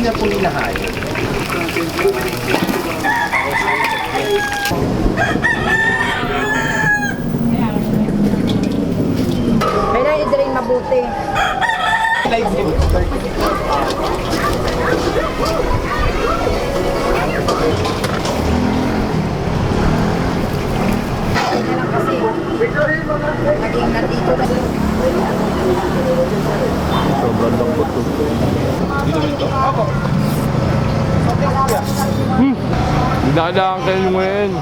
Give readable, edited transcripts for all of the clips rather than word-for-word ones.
na po hinahain. Kailangan i-drain mabuti. Live din. Kaya lang kasi, naging nandito na. Sobrang lambot to. Dito dito? Ako. Dadaan kayo ngayon.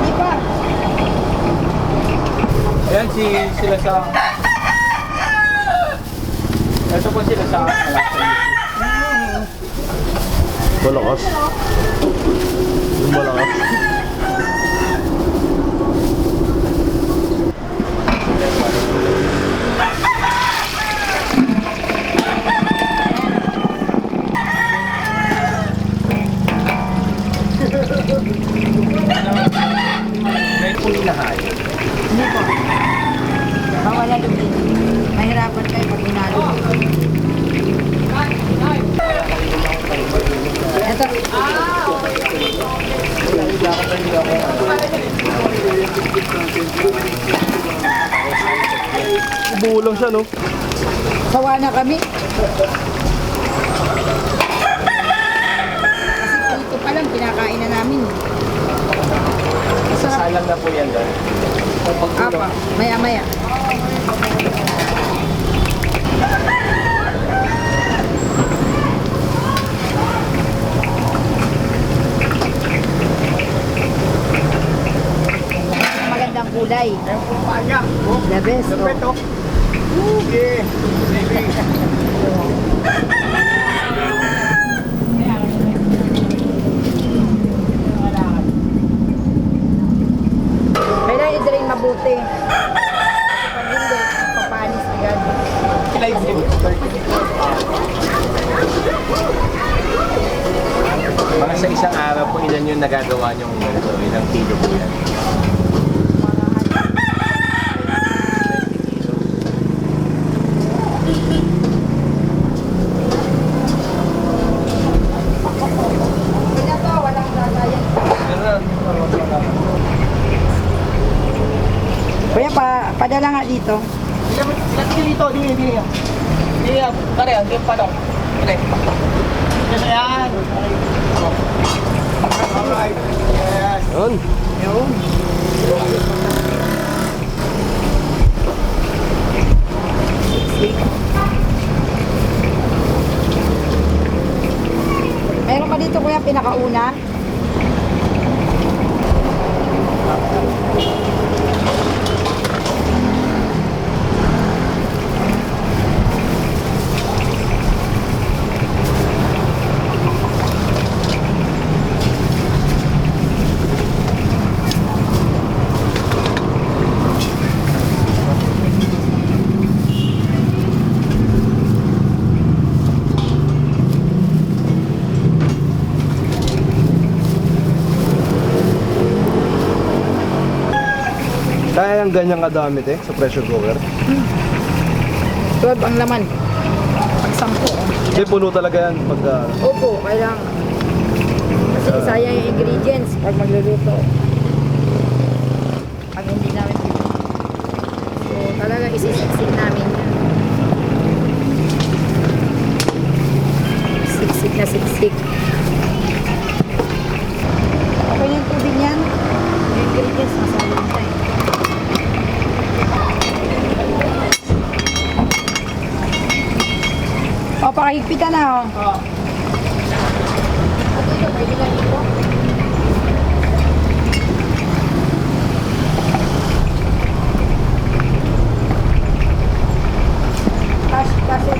Di ba? Ayan sila sa... Ito po sila sa... Malakas. Malakas. May po hinahain. Hindi po. Bawala lumin. Mahirapan kayo pag hinalo. Ito. Buo lang siya, no? Sawa na kami. Kasi ito pa lang, pinakain na namin. Masarap. Salang na po yan doon. Apa, maya-maya. Magandang kulay. Ayan po paya. The best. Oh. Okay. Kailangan i-drain mabuti. Pag hindi, papanis agad. Live din. Mga sa isang araw po, ilan yung nagagawa niyong ganito? Ilang kilo po yan? Kaya to, walang sasayang. Kuya, padala nga dito. Lagi dito, di. Di, pare, di pa daw. Okay. Yes, ayan. Alright. Yes. Yun. Yun. Meron pa dito kuya pinakauna. Kaya yung ganyang kadamit sa pressure cooker. 12 ang laman. Pag 10. Kasi puno talaga yan pagka... Opo, kailangan. Kasi sayang yung ingredients pag magluluto. Pag hindi namin bibili. So talaga isisiksik namin yan. Siksik na siksik. Okay na yung tubig yan. Yung ingredients nasa loob na eh. O, pakahigpitan na o. Ito, pwede na dito. Kasi ito na kasi.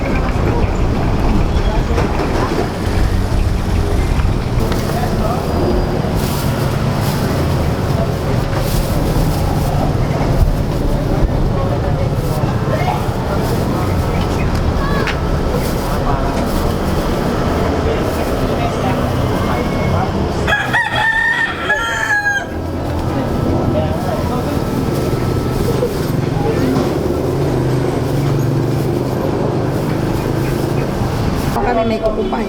naman kami may kukupay.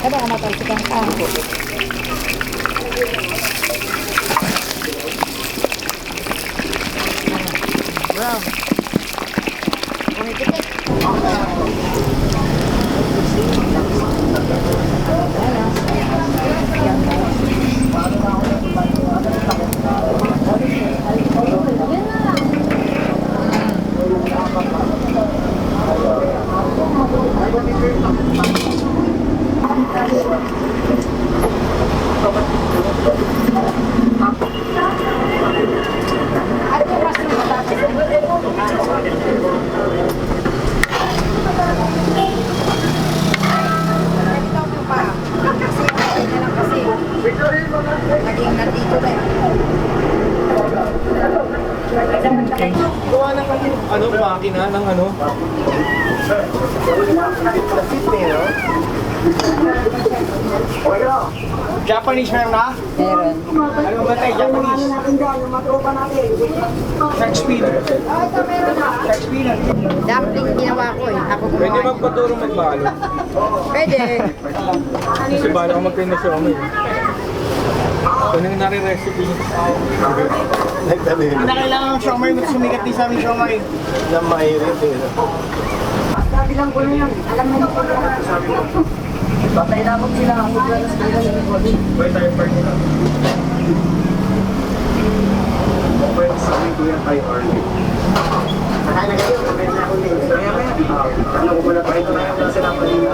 Kada ka matalsikan ka. Wow. Pumitikit. Naging nandito na eh. Gawa ng ano, makina ng ano. Japanese meron na? Meron. Ano ba tayo? Japanese? Shark speed. Shark speed. Dumpling ginawa ko eh. Ako gumawa. Pwede magpaturo magbalo. Pwede. Kasi balo ka magkain na siya kami. Ano yung nare-recipe? Nagtanim. Hindi na kailangan ng siomay, mas sumikat din sa aming siomay. Na mairit eh. Sabi lang ko na yan. Alam mo na ko na. Patay na ako sila. Ako na sila sa recording. Pwede tayo party na. Pwede sa amin kuya kay Arlie. Kaya na kayo, kaya na ako din. Ano ko pala pa ito na yung nasa napalina.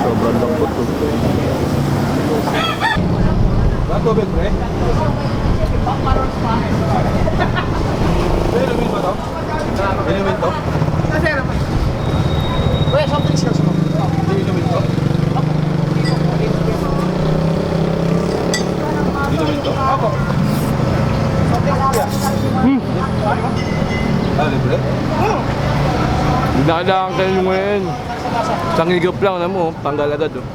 Sobrang lambot to. Bago ba, pre? Inumin ba to? Inumin to? Kuya, something sales mo. Inumin to? Inumin to? Ako. Ah, libre? Dadaan kayo mo yan. Isang higop lang, alam mo, tanggal agad oh.